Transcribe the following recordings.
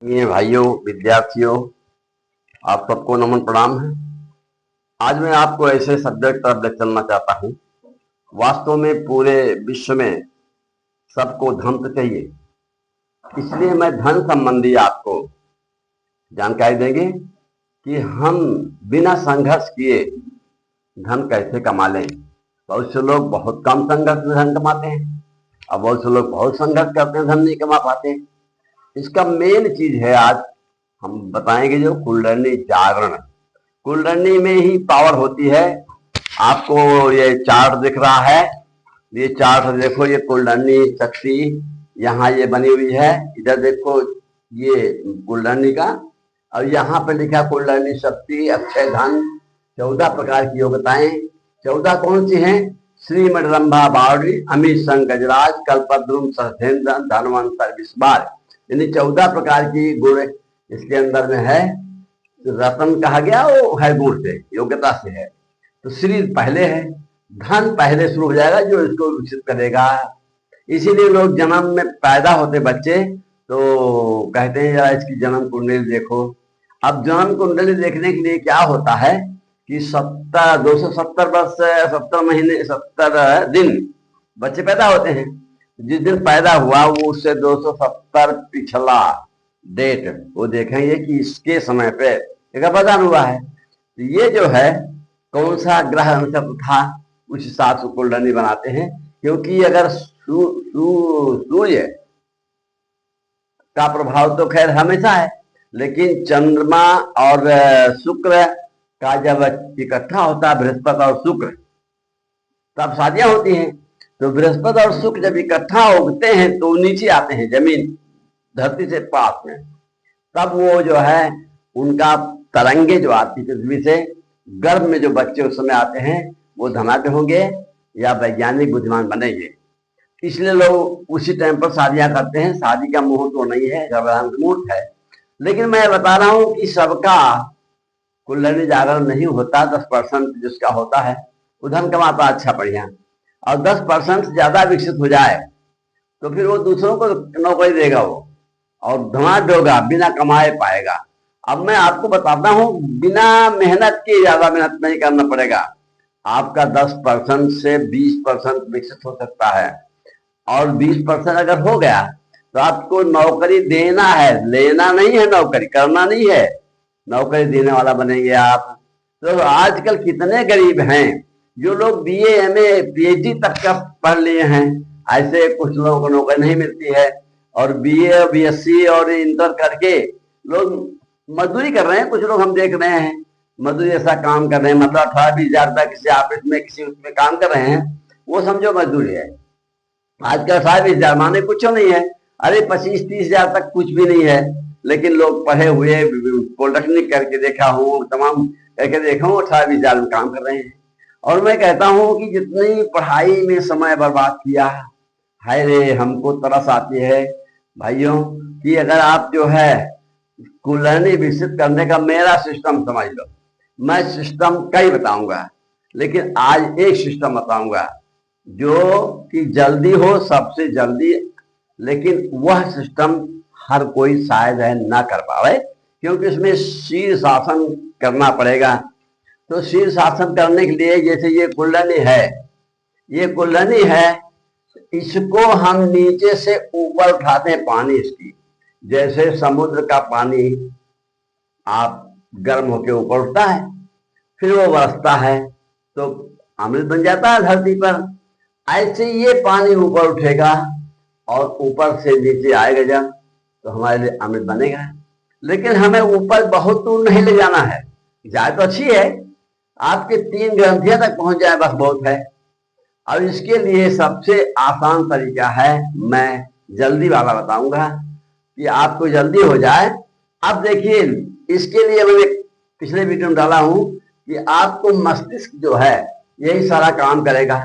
ये भाइयों विद्यार्थियों, आप सबको नमन प्रणाम है। आज मैं आपको ऐसे सब्जेक्ट तरफ ले चलना चाहता हूँ। वास्तव में पूरे विश्व में सबको धन तो चाहिए, इसलिए मैं धन संबंधी आपको जानकारी देंगे कि हम बिना संघर्ष किए धन कैसे कमा लें। बहुत से लोग बहुत कम संघर्ष में धन कमाते हैं और बहुत से लोग बहुत संघर्ष करते हैं, धन नहीं कमा पाते। इसका मेन चीज है, आज हम बताएंगे जो कुंडली जागरण। कुंडली में ही पावर होती है। आपको ये चार्ट दिख रहा है, ये चार्ट देखो, ये कुंडली शक्ति यहाँ ये बनी हुई है। इधर देखो ये कुंडली का, और यहाँ पे लिखा कुंडली शक्ति अक्षय धन 14 प्रकार की योग्यताएं। 14 कौन सी हैं? श्रीमद रंभा बावड़ी, अमित संग गजराज, कल्पद्रुम सहधेन्द्र, धनवंत सर्विस्बार, यानी 14 प्रकार की गुण इसके अंदर में है। रतन कहा गया वो है गुण से, योग्यता से है। तो श्री पहले है, धन पहले शुरू हो जाएगा जो इसको विकसित करेगा। इसीलिए लोग जन्म में पैदा होते बच्चे तो कहते हैं यार इसकी जन्म कुंडली देखो। अब जन्म कुंडली देखने के लिए क्या होता है कि 270 वर्ष 70 महीने 70 दिन बच्चे पैदा होते हैं। जिस दिन पैदा हुआ वो उससे 270 पिछला डेट वो देखेंगे कि इसके समय पे एक अवदान हुआ है। तो ये जो है कौन सा ग्रह नक्षत्र था उस हिसाब से कुंडली बनाते हैं, क्योंकि अगर सूर्य का प्रभाव तो खैर हमेशा है, लेकिन चंद्रमा और शुक्र का जब इकट्ठा होता है, बृहस्पति और शुक्र, तब शादियां होती हैं। तो बृहस्पति और शुक्र जब इकट्ठा उगते हैं तो नीचे आते हैं जमीन धरती से पास में, तब वो जो है उनका तरंगे जो आती पृथ्वी से, गर्भ में जो बच्चे उस समय आते हैं वो धनाढ्य होंगे या वैज्ञानिक बुद्धिमान बनेंगे। इसलिए लोग उसी टाइम पर शादियां करते हैं। शादी का मुहूर्त तो नहीं है, गर्भाधान का मुहूर्त है। लेकिन मैं बता रहा हूं कि सबका कुंडली जागरण नहीं होता। 10% जिसका होता है वो धन कमाता अच्छा बढ़िया, और 10% ज्यादा विकसित हो जाए तो फिर वो दूसरों को नौकरी देगा वो, और धनाढ्य होगा, बिना कमाए पाएगा। अब मैं आपको बताता हूं, बिना मेहनत के ज्यादा मेहनत नहीं करना पड़ेगा। आपका 10% से 20% विकसित हो सकता है, और 20% अगर हो गया तो आपको नौकरी देना है, लेना नहीं है, नौकरी करना नहीं है, नौकरी देने वाला बनेंगे आप। तो आजकल कितने गरीब हैं जो लोग BA MA PhD तक का पढ़ लिए हैं, ऐसे कुछ लोगों को नौकरी नहीं मिलती है। और BA BSc और इंटर करके लोग मजदूरी कर रहे हैं। कुछ लोग हम देख रहे हैं मजदूरी ऐसा काम कर रहे हैं, मतलब 18-20 हजार रुपया किसी ऑफिस में किसी उसमें काम कर रहे हैं, वो समझो मजदूरी है। आजकल 18-20 हजार माने कुछ नहीं है। अरे 25-30 हजार तक कुछ भी नहीं है। लेकिन लोग पढ़े हुए, पॉलिटेक्निक करके देखा हूँ, तमाम करके देखा हूँ, 18-20 हजार में काम कर रहे हैं। और मैं कहता हूँ कि जितनी पढ़ाई में समय बर्बाद किया, हाय रे, हमको तरस आती है भाइयों कि अगर आप जो है कुंडली विकसित करने का मेरा सिस्टम समझ लो। मैं सिस्टम कई बताऊंगा, लेकिन आज एक सिस्टम बताऊंगा जो कि जल्दी हो, सबसे जल्दी। लेकिन वह सिस्टम हर कोई शायद है ना कर पावे, क्योंकि इसमें शीर शासन करना पड़ेगा। तो शीर शासन करने के लिए जैसे ये कुंडली है, ये कुंडली है, इसको हम नीचे से ऊपर उठाते हैं पानी इसकी। जैसे समुद्र का पानी आप गर्म होकर ऊपर उठता है, फिर वो बरसता है तो अमृत बन जाता है धरती पर। ऐसे ये पानी ऊपर उठेगा और ऊपर से नीचे आएगा जब, तो हमारे लिए अमृत बनेगा। लेकिन हमें ऊपर बहुत दूर नहीं ले जाना है, जाए तो अच्छी है, आपके 3 ग्रंथियां तक पहुंच जाए बस बहुत है। अब इसके लिए सबसे आसान तरीका है, मैं जल्दी वाला बताऊंगा कि आपको जल्दी हो जाए। अब देखिए, इसके लिए मैंने पिछले वीडियो में डाला हूं कि आपको मस्तिष्क जो है यही सारा काम करेगा।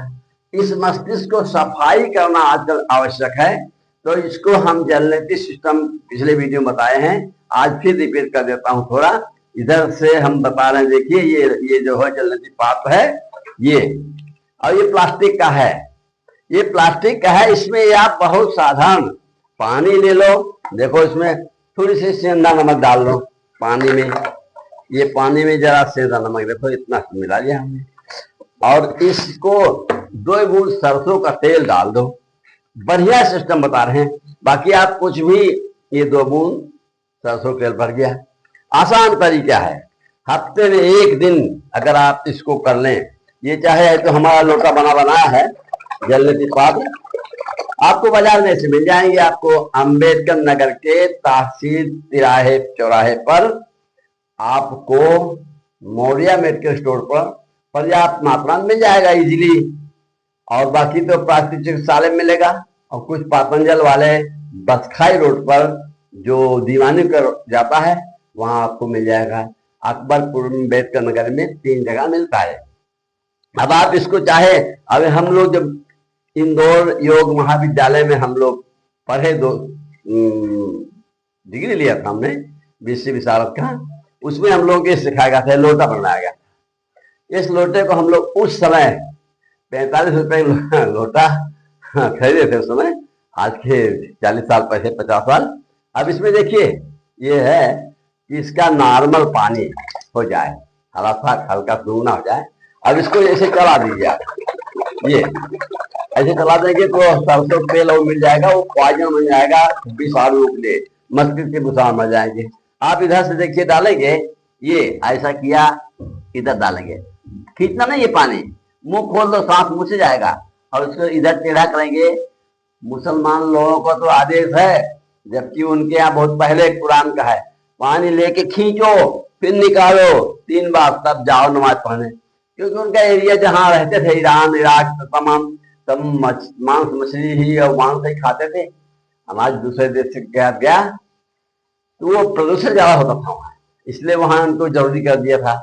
इस मस्तिष्क को सफाई करना आजकल आवश्यक है। तो इसको हम जलनेती सिस्टम पिछले वीडियो में बताए हैं, आज फिर रिपीट कर देता हूं थोड़ा। इधर से हम बता रहे हैं, देखिए ये जो है जलनेती पात्र है ये, और ये प्लास्टिक का है, ये प्लास्टिक का है। इसमें आप बहुत साधारण पानी ले लो, देखो इसमें थोड़ी सी सेंधा नमक डाल लो पानी में। ये पानी में जरा सेंधा नमक, देखो इतना मिला लिया हमने। और इसको 2 बूंद सरसों का तेल डाल दो। बढ़िया सिस्टम बता रहे हैं, बाकी आप कुछ भी, ये 2 बूंद सरसों तेल भर गया। आसान तरीका है, हफ्ते में 1 दिन अगर आप इसको कर लें। ये चाहे तो हमारा लोटा बनाया है जलती पात्र, आपको बाजार में से मिल जाएंगे। आपको अंबेडकर नगर के तहसील तिराहे चौराहे पर आपको मौर्या मेडिकल स्टोर पर पर्याप्त मात्रा में मिल जाएगा इजीली। और बाकी तो प्राकृतिक चिकित्सालय मिलेगा, और कुछ पातंजल वाले बसखाई रोड पर जो दीवानी कर जाता है वहां आपको मिल जाएगा। अकबरपुर अम्बेडकर नगर में 3 जगह मिलता है। अब आप इसको चाहे, अब हम लोग जब इंदौर योग महाविद्यालय में हम लोग पढ़े, 2 डिग्री लिया था हमने BC विशारद का, उसमें हम लोग ये सिखाया गया था, लोटा बनाया गया। इस लोटे को हम लोग उस समय 45 रुपए लोटा खरीदे थे उस समय, आज के 40 साल पहले, 50 साल। अब इसमें देखिए ये है कि इसका नॉर्मल पानी हो जाए, हल्का दूना हो जाए। अब इसको ऐसे चला दीजिए आप, ये ऐसे चला देंगे तो सरसों तेल और मिल जाएगा, वो पॉइजन बन जाएगा, विषाणु के मस्तिष्क के बुखार मर जाएंगे। आप इधर से देखिए डालेंगे, ये ऐसा किया, इधर डालेंगे, खींचना नहीं ये पानी, मुंह खोल दो, सांस मुंह से जाएगा। और उसको इधर टेढ़ा करेंगे। मुसलमान लोगों को तो आदेश है, जबकि उनके यहाँ बहुत पहले कुरान का है, पानी लेके खींचो फिर निकालो 3 बार, तब जाओ नमाज पढ़ने। क्योंकि उनका एरिया जहाँ रहते थे, ईरान इराक, तमाम सब मांस मछली ही और मांस ही खाते थे। अनाज दूसरे देश से गया तो वो प्रदूषण ज्यादा होता था वहां, इसलिए वहां उनको जरूरी कर दिया था।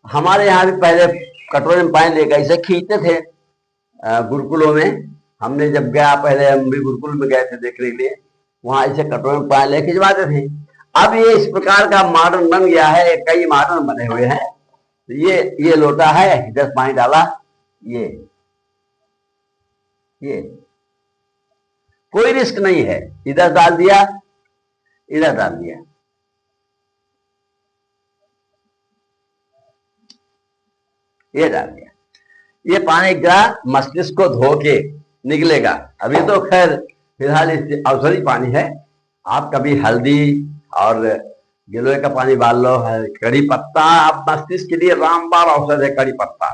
हमारे यहाँ भी पहले कटोरे में पानी लेकर इसे खींचते थे गुरुकुलों में। हमने जब गया, पहले हम भी गुरुकुल में गए थे देखने के लिए, वहां ऐसे कटोरे में पानी लेके खिंचवाते थे। अब ये इस प्रकार का मॉडर्न बन गया है, कई मॉडर्न बने हुए हैं। तो ये लोटा है, इधर पानी डाला, ये कोई रिस्क नहीं है, इधर डाल दिया, इधर डाल दिया, ये डाल दिया। ये पानी का मस्तिष्क को धो के निकलेगा। अभी तो खैर फिलहाल इस औषधि पानी है। आप कभी हल्दी और गिलोय का पानी डाल लो, कड़ी पत्ता, आप मस्तिष्क के लिए रामबाण औषध है कड़ी पत्ता,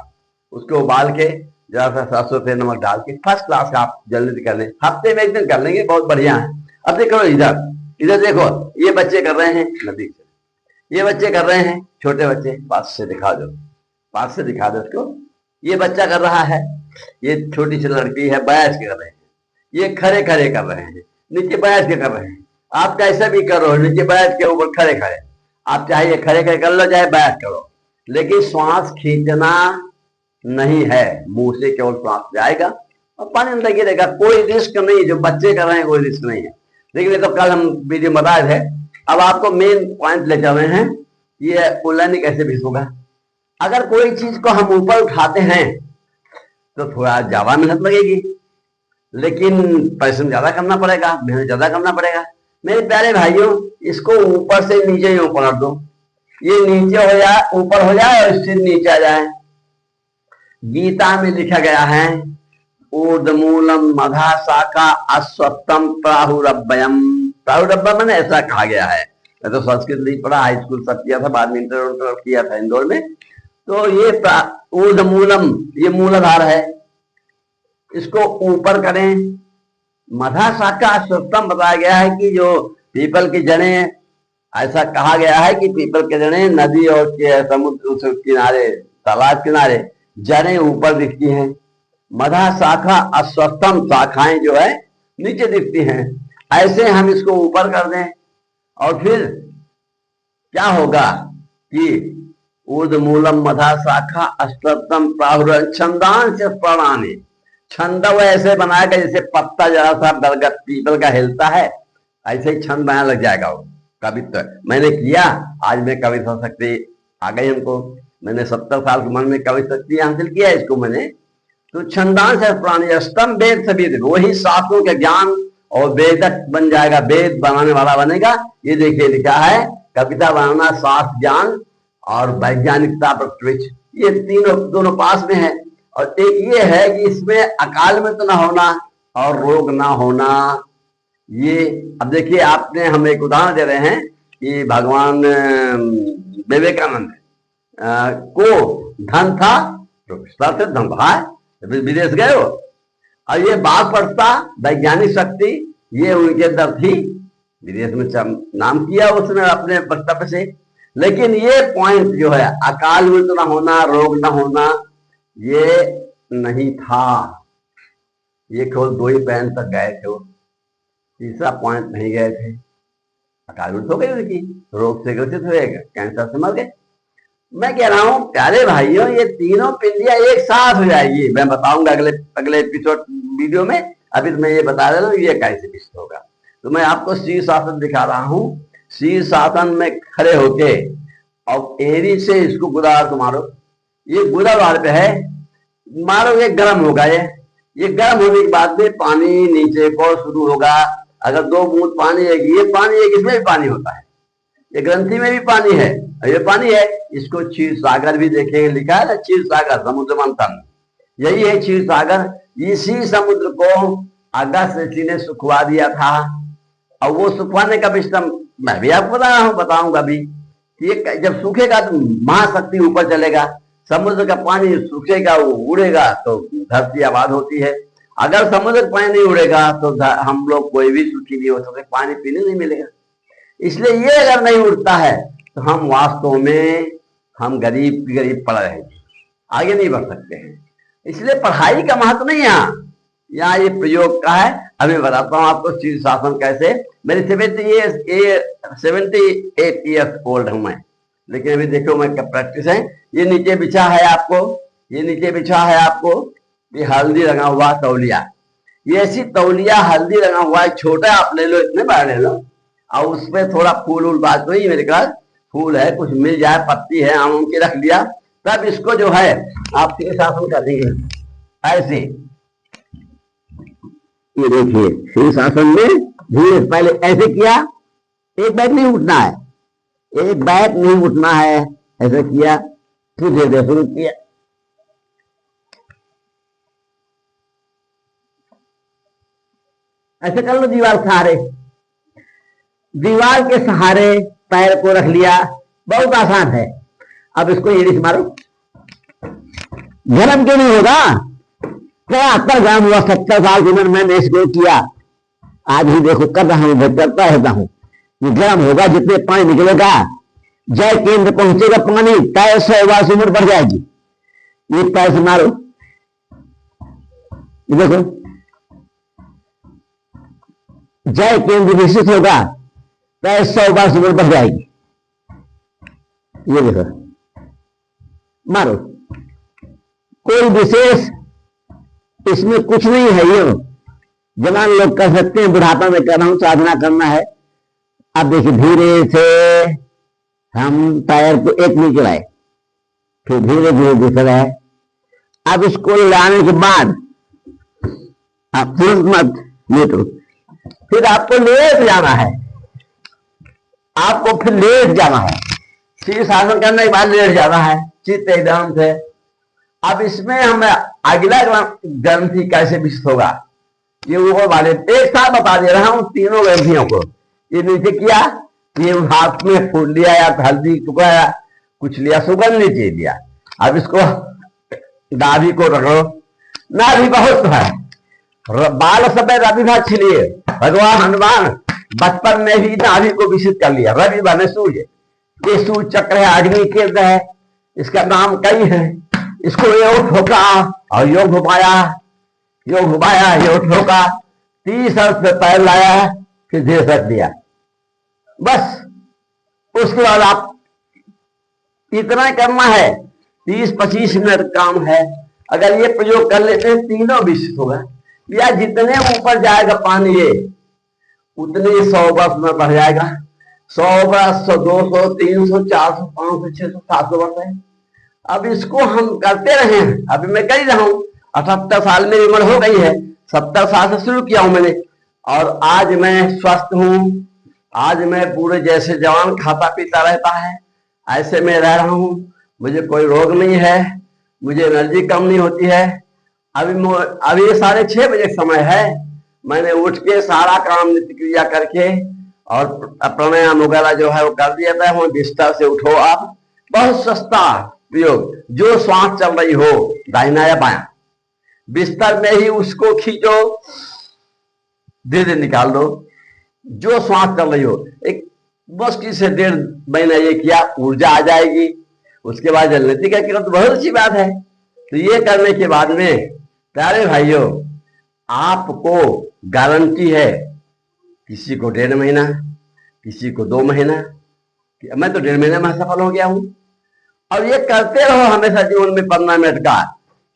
उसको उबाल के जरा सा सरसों तेल नमक डाल के फर्स्ट क्लास का आप जल्दी कर लें, हफ्ते में 1 दिन कर लेंगे, बहुत बढ़िया है। अब देखो इधर देखो, ये बच्चे कर रहे हैं नदी से, ये बच्चे कर रहे हैं, छोटे बच्चे, पास से दिखा दो उसको। ये बच्चा कर रहा है, ये छोटी सी लड़की है, बैठ के कर रहे हैं, ये खड़े खड़े कर रहे हैं, नीचे बैठ के कर रहे हैं। आप कैसे भी करो, नीचे बैठ के ऊपर खड़े खड़े, आप चाहे खड़े खड़े कर लो चाहे बैठ करो, लेकिन श्वास खींचना नहीं है, मुंह से केवल श्वास जाएगा और पानी अंदर गिरेगा। कोई रिस्क नहीं, जो बच्चे कर रहे हैं कोई रिस्क नहीं है। लेकिन ये तो कल हम वीडियो में बताए थे। अब आपको मेन पॉइंट ले चल रहे हैं, ये उल्लनी कैसे भी होगा। अगर कोई चीज को हम ऊपर उठाते हैं तो थोड़ा ज्यादा मेहनत लगेगी, लेकिन परिश्रम ज्यादा करना पड़ेगा, मेहनत ज्यादा करना पड़ेगा। मेरे प्यारे भाइयों, इसको ऊपर से नीचे ही पलट दो, ये नीचे हो जाए, ऊपर हो जाए और इससे नीचे आ जाए। गीता में लिखा गया है, ऊर्ध्वमूलम मधा शाखा अश्वत्थम प्राहुरभ्यम। प्राहुरभ्य मैंने ऐसा कहा गया है। मैं तो संस्कृत नहीं पढ़ा, हाई स्कूल सब किया था, बाद में इंटर किया था इंदौर में। तो ये ऊर्ध्वमूलम, ये मूलाधार है, इसको ऊपर करें। मधा शाखा अश्वत्थम बताया गया है कि जो पीपल की जड़ें, ऐसा कहा गया है कि पीपल के जड़ें नदी और समुद्र किनारे, तालाब किनारे जड़ें ऊपर दिखती हैं। मधा शाखा अश्वत्थम, शाखाएं जो है नीचे दिखती हैं। ऐसे हम इसको ऊपर कर दें और फिर क्या होगा कि ऊर्ध्वमूलम मधा शाखा अश्वत्थम प्राहुर छंदांश प्राणानि। छंद ऐसे बनाएगा जैसे पत्ता जरा सा बरगद पीपल का हिलता है, ऐसे ही छंद बनाने लग जाएगा वो। कवित्व मैंने किया, आज मैं कविता शक्ति आ गई हमको। मैंने 70 साल की उम्र में कविता शक्ति हासिल किया इसको मैंने। तो छंदांश प्राणी स्तंभ वेद सभी, वही शास्त्रों के ज्ञान और वेदक बन जाएगा, वेद बनाने वाला बनेगा। ये देखिए लिखा है कविता बनाना, शास्त्र ज्ञान और वैज्ञानिकता पर स्विच, ये तीनों दोनों पास में है। और एक ये है कि इसमें अकाल मृत्यु ना होना और रोग ना होना। ये अब देखिए, आपने हम एक उदाहरण दे रहे हैं कि भगवान विवेकानंद को धन था तो धन भाई विदेश गए हो, और ये बात पड़ता वैज्ञानिक शक्ति ये उनके अंदर थी, विदेश में नाम किया उसने अपने वक्तव्य से। लेकिन ये पॉइंट जो है अकाल मृत्यु ना होना, रोग ना होना, ये नहीं था। ये केवल 2 ही पॉइंट तक गए थे, वो तीसरा पॉइंट नहीं गए थे। अकाल मृत्यु हो गई उनकी, रोग से ग्रसित हुए, कैंसर से मर गए। मैं कह रहा हूं प्यारे भाइयों, ये तीनों पिंडियां एक साथ हो जाएगी। मैं बताऊंगा अगले एपिसोड वीडियो में। अभी तो मैं ये बता रहा हूँ ये कैसे विष्ट होगा। तो मैं आपको शीर्षासन दिखा रहा हूँ। शीर्षासन में खड़े होके और एड़ी से इसको गुदार मारो। ये गुदार पे है, मारो, ये गर्म होगा। ये गर्म होने के बाद में पानी नीचे को शुरू होगा। अगर 2 बूंद पानी है, ये पानी है, इसमें भी पानी होता है, ये ग्रंथि में भी पानी है, ये पानी है। इसको क्षीर सागर भी देखेंगे, लिखा है ना क्षीर सागर, समुद्र मंथन, यही है क्षीर सागर। इसी समुद्र को अगस्त ऋषि ने सुखवा दिया था, और वो सुखवाने का विषय मैं भी आपको बता रहा हूँ, बताऊंगा भी कि ये जब सूखेगा तो महाशक्ति ऊपर चलेगा, समुद्र का पानी सूखेगा, वो उड़ेगा तो धरती आबाद होती है। अगर समुद्र का पानी नहीं उड़ेगा तो हम लोग कोई भी सुखी नहीं हो सकते, पानी पीने नहीं मिलेगा। इसलिए ये अगर नहीं उड़ता है तो हम वास्तव में हम गरीब पड़ रहेंगे, आगे नहीं बढ़ सकते हैं। इसलिए पढ़ाई का महत्व नहीं यहाँ ये प्रयोग का है। अभी बताता हूँ आपको शीर्षासन कैसे। मेरी 78 ईयर्स ओल्ड हूं मैं, लेकिन अभी देखो मैं क्या प्रैक्टिस है। ये नीचे बिछा है आपको, ये नीचे बिछा है आपको, ये हल्दी रंगा हुआ तौलिया, ये ऐसी तौलिया हल्दी रंगा हुआ है, छोटा आप ले लो, इतने बड़ा ले लो, और उसमें थोड़ा फूल उल बात नहीं, मेरे पास फूल है, कुछ मिल जाए, पत्ती है, आम की रख लिया। तब इसको जो है आप शीर्षासन कर देंगे ऐसे। ये देखिए शीर्षासन में धीरे पहले ऐसे किया, एक बैठ नहीं उठना है, एक बैठ नहीं उठना है, ऐसे किया, फिर धीरे धीरे शुरू किया। ऐसे कर लो, दीवार सहारे, दीवार के सहारे पैर को रख लिया, बहुत आसान है। अब इसको एड़ी से मारो, गर्म क्यों नहीं होगा? 73 ग्राम हुआ, 70 साल की उम्र मैंने इसको किया, आज भी देखो कर रहा हूं, करता रहता हूं। ये गर्म होगा, जितने पानी निकलेगा, जय केंद्र पहुंचेगा पानी, पैर 100 बार उम्र बढ़ जाएगी। ये पैर से मारो, ये देखो जय केंद्र विकसित होगा, पैर 100 बार उम्र बढ़ जाएगी। ये देखो मारो, कोई विशेष इसमें कुछ नहीं है। ये जवान लोग कर सकते हैं, बुढ़ापा में कर रहा हूं, साधना करना है। अब देखिए धीरे से हम पैर को एक नीचे लाए, फिर धीरे धीरे दूसरा है। अब इसको लाने के बाद आप तुरंत मत लेटो, फिर आपको लेट जाना है, आपको फिर लेट जाना है, शीर्षासन करने के बाद लेट जाना है चित्त एकदम से। अब इसमें हम अगला ग्रंथि कैसे विकसित होगा, ये ऊपर वाले एक साथ बता दे रहा हूं तीनों ग्रंथियों को। ये नीचे किया, ये हाथ में फूल लिया या हल्दी टुकड़ा कुछ लिया, सुगंध नीचे लिया। अब इसको नाभि को रगड़ो, नाभि बहुत है, बाल सफेद अभिभाग छिलिए। भगवान हनुमान बचपन में ही नाभि को विकसित कर लिया। रवि बने सूर्य, ये सूर्य चक्र है, अग्नि केंद्र है, इसका नाम कई है। इसको योग ठोका और योग घुमाया, योग घुमाया, योग ठोका, 30 अर्थ पे पैर लाया, फिर धीरे रख दिया। बस उसके बाद आप इतना करना है, 30-25 मिनट काम है। अगर ये प्रयोग कर लेते हैं तीनों विकसित होगा। या जितने ऊपर जाएगा पानी ये उतने 100 वर्ष में बढ़ जाएगा, 100 वर्ष, 200, 300, 400, 500, 600, 700 वर्ष है। अब इसको हम करते रहे, अभी मैं कर ही रहा हूं, 78 साल मेरी उम्र हो गई है, 70 साल से शुरू किया हूं मैंने। और आज मैं स्वस्थ हूँ। आज मैं पूरे जैसे जवान खाता पीता रहता है ऐसे में रह रहा हूँ। मुझे कोई रोग नहीं है, मुझे एनर्जी कम नहीं होती है। अभी ये 6:30 बजे समय है। मैंने उठ के सारा काम नित्य क्रिया करके और प्राणायाम वगैरह जो है वो कर दिया था। वो बिस्तर से उठो आप, बहुत सस्ता प्रयोग। जो श्वास चल रही हो दाहिना या बायां, बिस्तर में ही उसको खींचो, धीरे धीरे निकाल दो। जो श्वास चल रही हो, एक मुश्किल से 1.5 महीना ये किया, ऊर्जा आ जाएगी। उसके बाद जलनेती का किरण तो बहुत अच्छी बात है। तो ये करने के बाद में प्यारे भाइयों, आपको गारंटी है, किसी को 1.5 महीना, किसी को 2 महीना, मैं तो 1.5 महीने में सफल हो गया हूं। और ये करते रहो हमेशा जीवन में 15 मिनट का।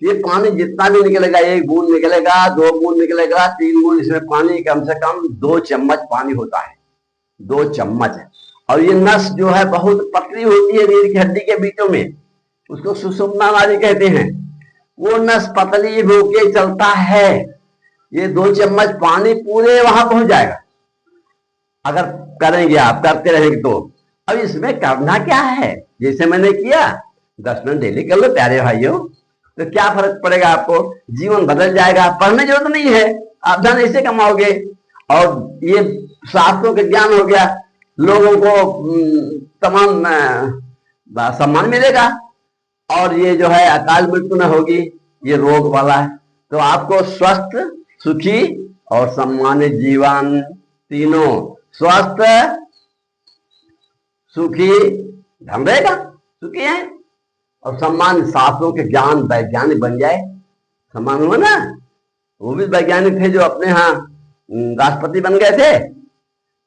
ये पानी जितना भी निकलेगा, 1 बूंद निकलेगा, 2 बूंद निकलेगा, 3 बूंद, इसमें पानी कम से कम 2 चम्मच पानी होता है, 2 चम्मच। और ये नस जो है बहुत पतली होती है रीढ़ की हड्डी के बीचों में, उसको सुषुम्ना नाड़ी कहते हैं। वो नस पतली होके चलता है। ये 2 चम्मच पानी पूरे वहां पहुंच जाएगा अगर करेंगे, आप करते रहेंगे तो। अब इसमें करना क्या है, जैसे मैंने किया 10 मिनट डेली कर लो प्यारे भाइयों, तो क्या फर्क पड़ेगा आपको, जीवन बदल जाएगा। पढ़ने की जरूरत नहीं है, आप धन ऐसे कमाओगे। और ये शास्त्रों के ज्ञान हो गया, लोगों को तमाम सम्मान मिलेगा। और ये जो है अकाल मृत्यु न होगी, ये रोग वाला है। तो आपको स्वस्थ, सुखी और सम्मानित जीवन, तीनों स्वस्थ, सुखी, धन रहेगा, सुखी है और सम्मान, शास्त्रों के ज्ञान, वैज्ञानिक बन जाए। सम्मान हुआ ना, वो भी वैज्ञानिक थे जो अपने यहाँ राष्ट्रपति बन गए थे,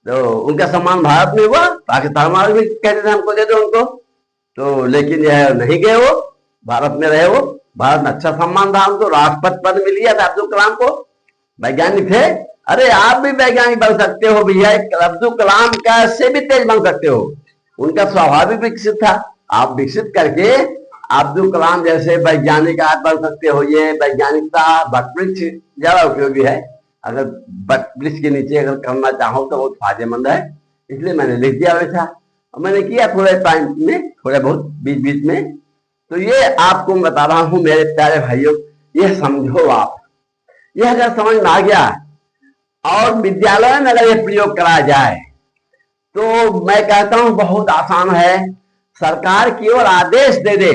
तो उनका सम्मान भारत में हुआ। पाकिस्तान वाले भी कहते थे हमको दे दो उनको, तो लेकिन यह नहीं गए, वो भारत में रहे। वो भारत में अच्छा सम्मान था उनको, राष्ट्रपति पद मिल गया था अब्दुल कलाम को। वैज्ञानिक थे। अरे आप भी वैज्ञानिक बन सकते हो भैया, अब्दुल कलाम का से भी तेज बन सकते हो। उनका स्वभाव भी विकसित था, आप विकसित करके अब्दुल कलाम जैसे वैज्ञानिक आप बन सकते हो। ये वैज्ञानिकता वृक्ष ज्यादा उपयोगी है। अगर वृक्ष के नीचे अगर करना चाहो तो बहुत फायदेमंद है, इसलिए मैंने लिख दिया वैसा। और मैंने किया थोड़े टाइम में, थोड़े बहुत बीच बीच में। तो ये आपको बता रहा हूं मेरे प्यारे भाइयों, ये समझो आप। ये अगर समझ में आ गया और विद्यालय में अगर ये प्रयोग करा जाए तो मैं कहता हूं बहुत आसान है। सरकार केवल आदेश दे दे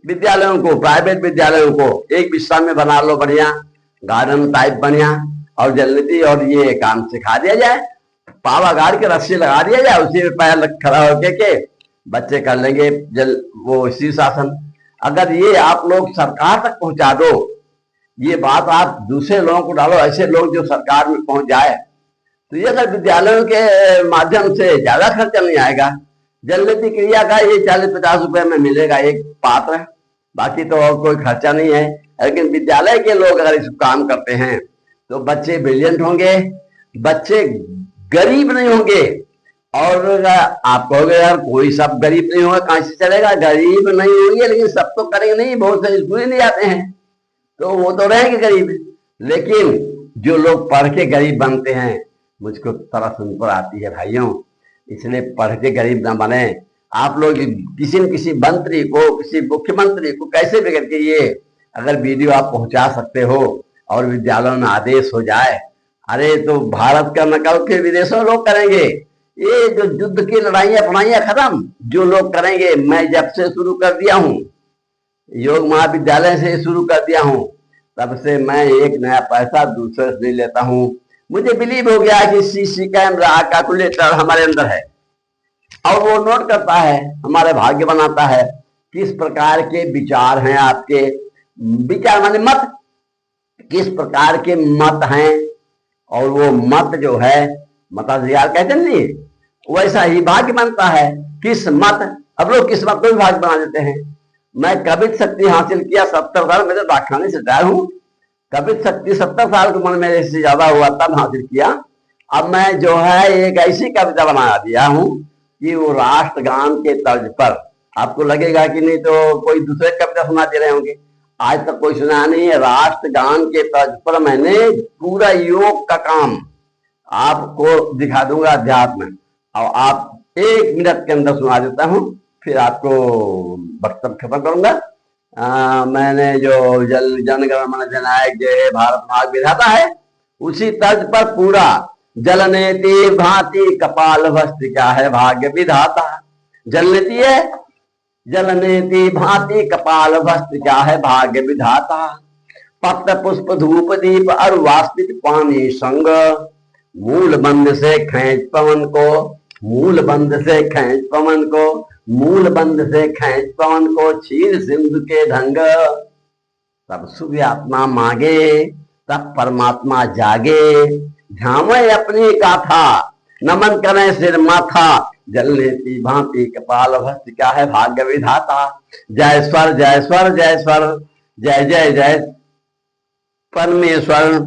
विद्यालयों को, प्राइवेट विद्यालयों को, एक विषय में बना लो बढ़िया गार्डन टाइप बढ़िया, और जलनीति और ये काम सिखा दिया जाए, पावा गाड़ के रस्सी लगा दिया जाए, उसी में पैर खड़ा होके के बच्चे कर लेंगे वो शीर्षासन। अगर ये आप लोग सरकार तक पहुंचा दो, ये बात आप दूसरे लोगों को डालो, ऐसे लोग जो सरकार में पहुंच जाए, तो ये अगर विद्यालयों के माध्यम से ज्यादा खर्चा नहीं आएगा। जलनीति क्रिया का ये 40-50 रुपए में मिलेगा एक पात्र, बाकी तो और कोई खर्चा नहीं है। लेकिन विद्यालय के लोग अगर इस काम करते हैं तो बच्चे ब्रिलियंट होंगे, बच्चे गरीब नहीं होंगे। और आप कहोगे यार कोई सब गरीब नहीं होगा, कहां से चलेगा, गरीब नहीं होंगे लेकिन सब तो करेंगे नहीं, बहुत से स्कूल नहीं जाते हैं तो वो तो रहेंगे गरीब। लेकिन जो लोग पढ़ के गरीब बनते हैं, मुझको तरस उन पर आती है भाइयों। इसलिए पढ़ के गरीब ना बने। आप लोग किसी न किसी मंत्री को, किसी मुख्यमंत्री को कैसे भी करके ये अगर वीडियो आप पहुंचा सकते हो और विद्यालयों में आदेश हो जाए, अरे तो भारत का नकल के विदेशों लोग करेंगे। ये जो युद्ध की लड़ाइयां पढ़ाइयां खत्म जो लोग करेंगे, मैं जब से शुरू कर दिया हूं, योग महाविद्यालय से शुरू कर दिया हूं, तब से मैं एक नया पैसा दूसरे से नहीं लेता हूं। मुझे बिलीव हो गया कि सीसी कैमरा कैलकुलेटर हमारे अंदर है और वो नोट करता है, हमारे भाग्य बनाता है किस प्रकार के विचार हैं आपके। विचार माने मत, किस प्रकार के मत हैं, और वो मत जो है मताधिकार कहते नहीं, वैसा ही भाग्य बनता है। किस मत, अब लोग किस मत को भी भाग्य बना देते हैं। मैं कवित शक्ति हासिल किया 70 साल, मैं तो डाकखाने से रिटायर हूं। कवित शक्ति 70 साल की उम्र मेरे से ज्यादा हुआ तब हासिल किया। अब मैं जो है एक ऐसी कविता बना दिया हूं कि वो राष्ट्रगान के तर्ज पर, आपको लगेगा कि नहीं तो कोई दूसरे कविता सुनाते रहे होंगे, आज तक कोई सुना नहीं है। राष्ट्रगान के तर्ज पर मैंने पूरा योग का काम आपको दिखा दूंगा अध्यात्म, और आप 1 मिनट के अंदर सुना देता हूं, फिर आपको वक्तव्य खत्म करूंगा। मैंने जो जल जनगण मन जननायक जय हे भारत भाग विधाता है, उसी तर्ज पर पूरा जलनेति भांति कपाल भस्त्र क्या है भाग्य विधाता। जलनेति है, जलनेति भांति कपाल भस्त्र क्या है भाग्य विधाता। पत्र पुष्प धूप दीप और वास्तविक पानी संग, मूल बंद से खींच पवन को, मूल बंद से खींच पवन को, मूल बंद से खींच पवन को, क्षीर सिंधु के ढंग। तब सूर्य आत्मा मांगे, तब परमात्मा जागे, ध्यावे अपनी गाथा, नमन करें सिर माथा। जलनेति भांति कपाल भस्त्र क्या है भाग्य विधाता। जय स्वर जय स्वर जय स्वर, जय जय जय परमेश्वर,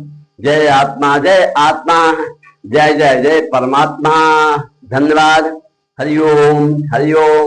जय आत्मा जय आत्मा, जय जय जय परमात्मा। धन्यवाद। हरिओम हरिओम।